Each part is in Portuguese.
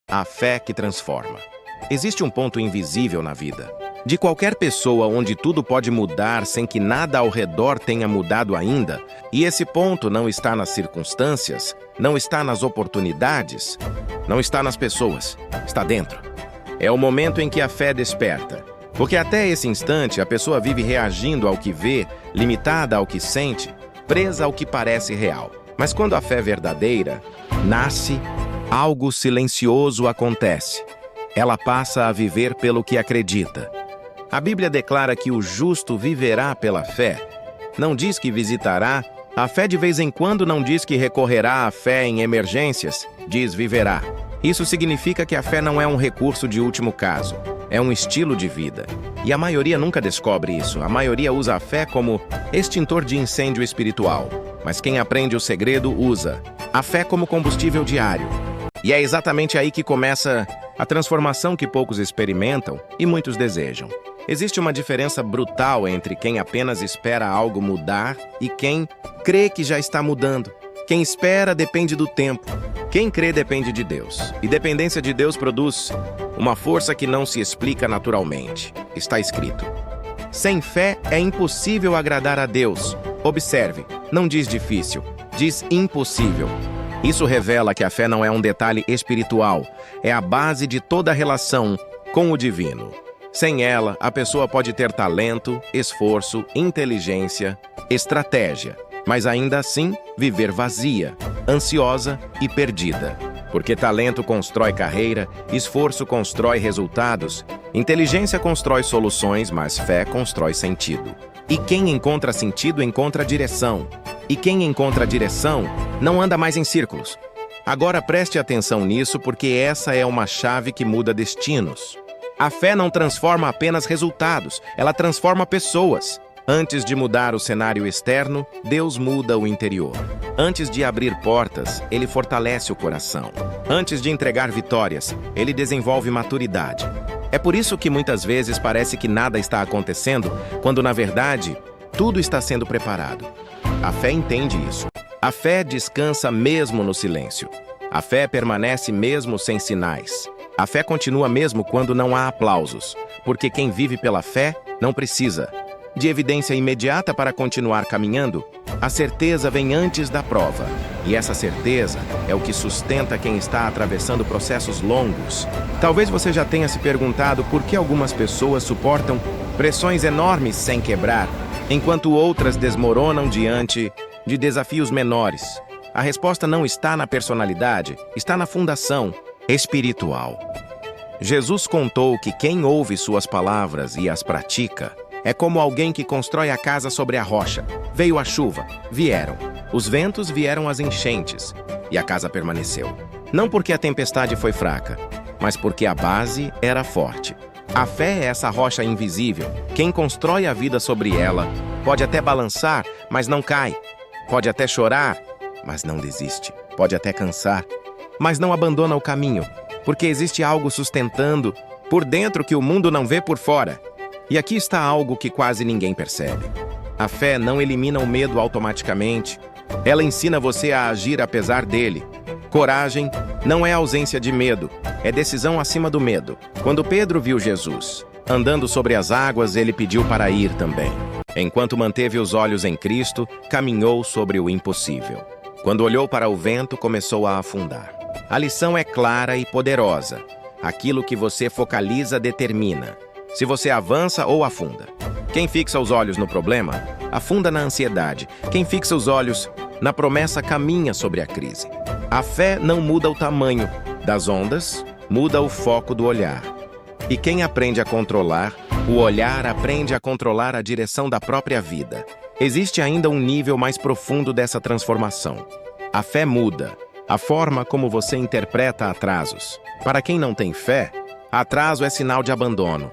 A fé que transforma. Existe um ponto invisível na vida. De qualquer pessoa onde tudo pode mudar sem que nada ao redor tenha mudado ainda, e esse ponto não está nas circunstâncias, não está nas oportunidades, não está nas pessoas, está dentro. É o momento em que a fé desperta. Porque até esse instante a pessoa vive reagindo ao que vê, limitada ao que sente, presa ao que parece real. Mas quando a fé verdadeira nasce, algo silencioso acontece. Ela passa a viver pelo que acredita. A Bíblia declara que o justo viverá pela fé. Não diz que visitará. A fé de vez em quando não diz que recorrerá à fé em emergências, diz viverá. Isso significa que a fé não é um recurso de último caso. É um estilo de vida. E a maioria nunca descobre isso. A maioria usa a fé como extintor de incêndio espiritual. Mas quem aprende o segredo usa a fé como combustível diário. E é exatamente aí que começa a transformação que poucos experimentam e muitos desejam. Existe uma diferença brutal entre quem apenas espera algo mudar e quem crê que já está mudando. Quem espera depende do tempo. Quem crê depende de Deus. E dependência de Deus produz uma força que não se explica naturalmente. Está escrito: sem fé é impossível agradar a Deus. Observe, não diz difícil, diz impossível. Isso revela que a fé não é um detalhe espiritual, é a base de toda relação com o divino. Sem ela, a pessoa pode ter talento, esforço, inteligência, estratégia, mas ainda assim viver vazia, ansiosa e perdida. Porque talento constrói carreira, esforço constrói resultados, inteligência constrói soluções, mas fé constrói sentido. E quem encontra sentido encontra direção. E quem encontra direção não anda mais em círculos. Agora preste atenção nisso, porque essa é uma chave que muda destinos. A fé não transforma apenas resultados, ela transforma pessoas. Antes de mudar o cenário externo, Deus muda o interior. Antes de abrir portas, Ele fortalece o coração. Antes de entregar vitórias, Ele desenvolve maturidade. É por isso que muitas vezes parece que nada está acontecendo, quando na verdade, tudo está sendo preparado. A fé entende isso. A fé descansa mesmo no silêncio. A fé permanece mesmo sem sinais. A fé continua mesmo quando não há aplausos, porque quem vive pela fé não precisa de evidência imediata para continuar caminhando. A certeza vem antes da prova, e essa certeza é o que sustenta quem está atravessando processos longos. Talvez você já tenha se perguntado por que algumas pessoas suportam pressões enormes sem quebrar, enquanto outras desmoronam diante de desafios menores. A resposta não está na personalidade, está na fundação espiritual. Jesus contou que quem ouve suas palavras e as pratica é como alguém que constrói a casa sobre a rocha. Veio a chuva, vieram. Os ventos vieram as enchentes, e a casa permaneceu. Não porque a tempestade foi fraca, mas porque a base era forte. A fé é essa rocha invisível. Quem constrói a vida sobre ela pode até balançar, mas não cai. Pode até chorar, mas não desiste. Pode até cansar, mas não abandona o caminho, porque existe algo sustentando por dentro que o mundo não vê por fora. E aqui está algo que quase ninguém percebe. A fé não elimina o medo automaticamente. Ela ensina você a agir apesar dele. Coragem não é ausência de medo, é decisão acima do medo. Quando Pedro viu Jesus andando sobre as águas, ele pediu para ir também. Enquanto manteve os olhos em Cristo, caminhou sobre o impossível. Quando olhou para o vento, começou a afundar. A lição é clara e poderosa. Aquilo que você focaliza determina se você avança ou afunda. Quem fixa os olhos no problema, afunda na ansiedade. Quem fixa os olhos na promessa, caminha sobre a crise. A fé não muda o tamanho das ondas, muda o foco do olhar. E quem aprende a controlar, o olhar aprende a controlar a direção da própria vida. Existe ainda um nível mais profundo dessa transformação. A fé muda a forma como você interpreta atrasos. Para quem não tem fé, atraso é sinal de abandono.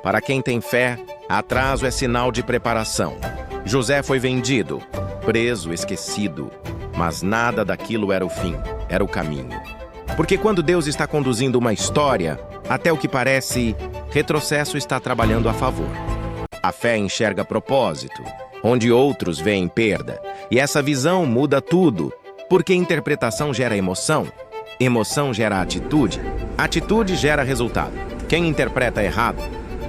Para quem tem fé, atraso é sinal de preparação. José foi vendido, preso, esquecido, mas nada daquilo era o fim, era o caminho. Porque quando Deus está conduzindo uma história, até o que parece retrocesso está trabalhando a favor. A fé enxerga propósito, onde outros veem perda, e essa visão muda tudo, porque interpretação gera emoção, emoção gera atitude, Atitude gera resultado. Quem interpreta errado,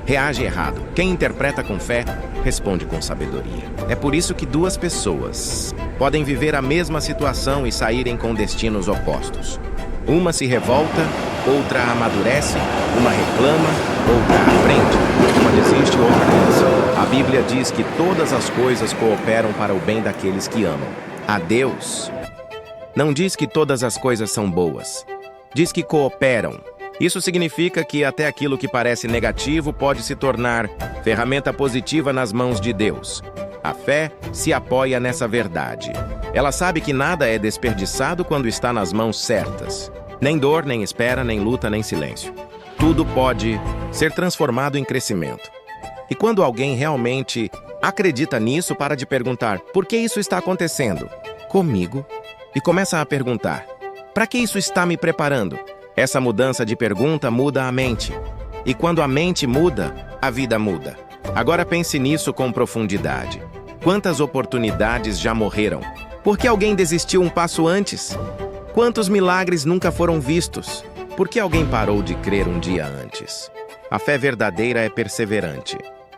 reage errado. Quem interpreta com fé, responde com sabedoria. É por isso que duas pessoas podem viver a mesma situação e saírem com destinos opostos. Uma se revolta, outra amadurece, uma reclama, outra aprende. Uma desiste, outra pensa. A Bíblia diz que todas as coisas cooperam para o bem daqueles que amam a Deus. Não diz que todas as coisas são boas. Diz que cooperam. Isso significa que até aquilo que parece negativo pode se tornar ferramenta positiva nas mãos de Deus. A fé se apoia nessa verdade. Ela sabe que nada é desperdiçado quando está nas mãos certas. Nem dor, nem espera, nem luta, nem silêncio. Tudo pode ser transformado em crescimento. E quando alguém realmente acredita nisso, para de perguntar: por que isso está acontecendo comigo? E começa a perguntar: para que isso está me preparando? Essa mudança de pergunta muda a mente. E quando a mente muda, a vida muda. Agora pense nisso com profundidade. Quantas oportunidades já morreram? Por que alguém desistiu um passo antes? Quantos milagres nunca foram vistos? Por que alguém parou de crer um dia antes? A fé verdadeira é perseverante.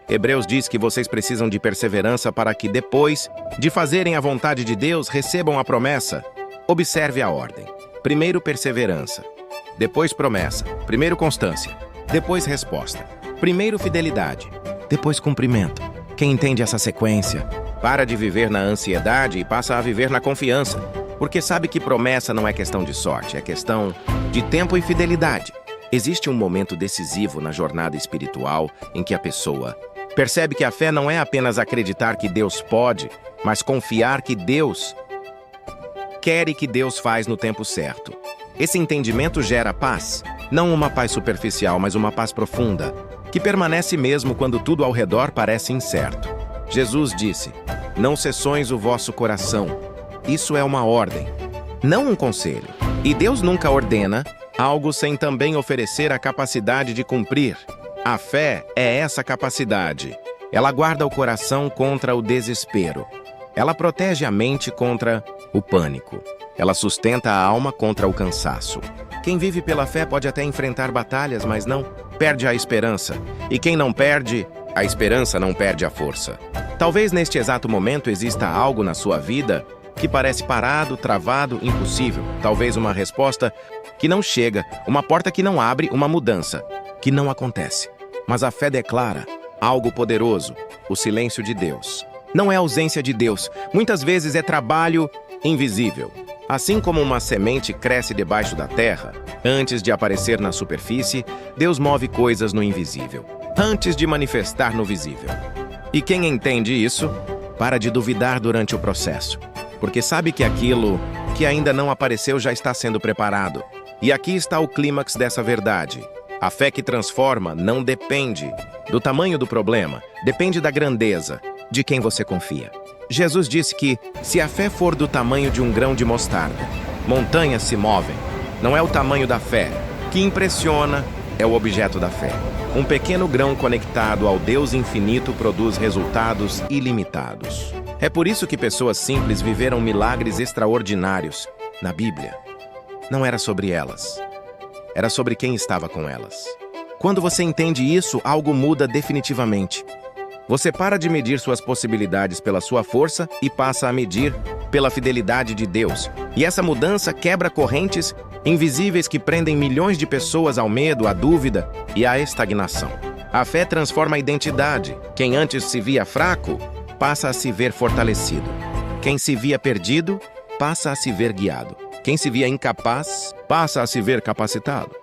Hebreus diz que vocês precisam de perseverança para que depois de fazerem a vontade de Deus, recebam a promessa. Observe a ordem. Primeiro perseverança, depois promessa, primeiro constância, depois resposta, primeiro fidelidade, depois cumprimento. Quem entende essa sequência, para de viver na ansiedade e passa a viver na confiança, porque sabe que promessa não é questão de sorte, é questão de tempo e fidelidade. Existe um momento decisivo na jornada espiritual em que a pessoa percebe que a fé não é apenas acreditar que Deus pode, mas confiar que Deus quer e que Deus faz no tempo certo. Esse entendimento gera paz, não uma paz superficial, mas uma paz profunda, que permanece mesmo quando tudo ao redor parece incerto. Jesus disse: não cessões o vosso coração. Isso é uma ordem, não um conselho. E Deus nunca ordena algo sem também oferecer a capacidade de cumprir. A fé é essa capacidade. Ela guarda o coração contra o desespero. Ela protege a mente contra o pânico. Ela sustenta a alma contra o cansaço. Quem vive pela fé pode até enfrentar batalhas, mas não perde a esperança. E quem não perde a esperança não perde a força. Talvez neste exato momento exista algo na sua vida que parece parado, travado, impossível. Talvez uma resposta que não chega, uma porta que não abre, uma mudança que não acontece. Mas a fé declara algo poderoso: o silêncio de Deus. Não é ausência de Deus, muitas vezes é trabalho invisível. Assim como uma semente cresce debaixo da terra, antes de aparecer na superfície, Deus move coisas no invisível, antes de manifestar no visível. E quem entende isso, para de duvidar durante o processo, porque sabe que aquilo que ainda não apareceu já está sendo preparado. E aqui está o clímax dessa verdade. A fé que transforma não depende do tamanho do problema, depende da grandeza de quem você confia. Jesus disse que, se a fé for do tamanho de um grão de mostarda, montanhas se movem. Não é o tamanho da fé que impressiona, é o objeto da fé. Um pequeno grão conectado ao Deus infinito produz resultados ilimitados. É por isso que pessoas simples viveram milagres extraordinários na Bíblia. Não era sobre elas, era sobre quem estava com elas. Quando você entende isso, algo muda definitivamente. Você para de medir suas possibilidades pela sua força e passa a medir pela fidelidade de Deus. E essa mudança quebra correntes invisíveis que prendem milhões de pessoas ao medo, à dúvida e à estagnação. A fé transforma a identidade. Quem antes se via fraco, passa a se ver fortalecido. Quem se via perdido, passa a se ver guiado. Quem se via incapaz, passa a se ver capacitado.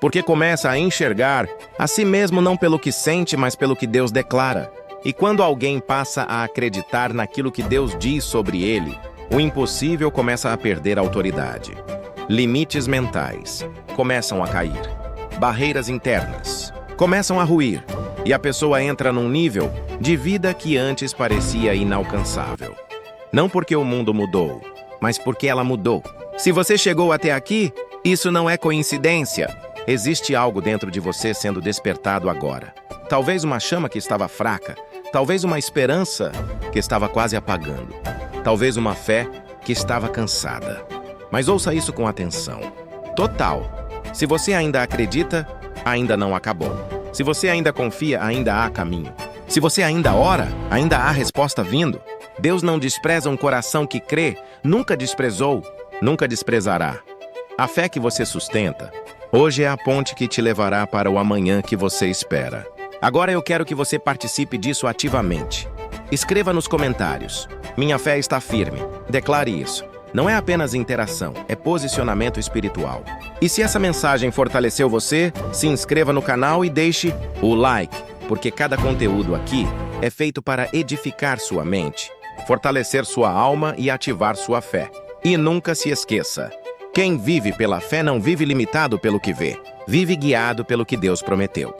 Porque começa a enxergar a si mesmo não pelo que sente, mas pelo que Deus declara. E quando alguém passa a acreditar naquilo que Deus diz sobre ele, o impossível começa a perder autoridade. Limites mentais começam a cair. Barreiras internas começam a ruir. E a pessoa entra num nível de vida que antes parecia inalcançável. Não porque o mundo mudou, mas porque ela mudou. Se você chegou até aqui, isso não é coincidência. Existe algo dentro de você sendo despertado agora. Talvez uma chama que estava fraca. Talvez uma esperança que estava quase apagando. Talvez uma fé que estava cansada. Mas ouça isso com atenção total. Se você ainda acredita, ainda não acabou. Se você ainda confia, ainda há caminho. Se você ainda ora, ainda há resposta vindo. Deus não despreza um coração que crê, nunca desprezou, nunca desprezará. A fé que você sustenta, hoje é a ponte que te levará para o amanhã que você espera. Agora eu quero que você participe disso ativamente. Escreva nos comentários: minha fé está firme. Declare isso. Não é apenas interação, é posicionamento espiritual. E se essa mensagem fortaleceu você, se inscreva no canal e deixe o like, porque cada conteúdo aqui é feito para edificar sua mente, fortalecer sua alma e ativar sua fé. E nunca se esqueça: quem vive pela fé não vive limitado pelo que vê, vive guiado pelo que Deus prometeu.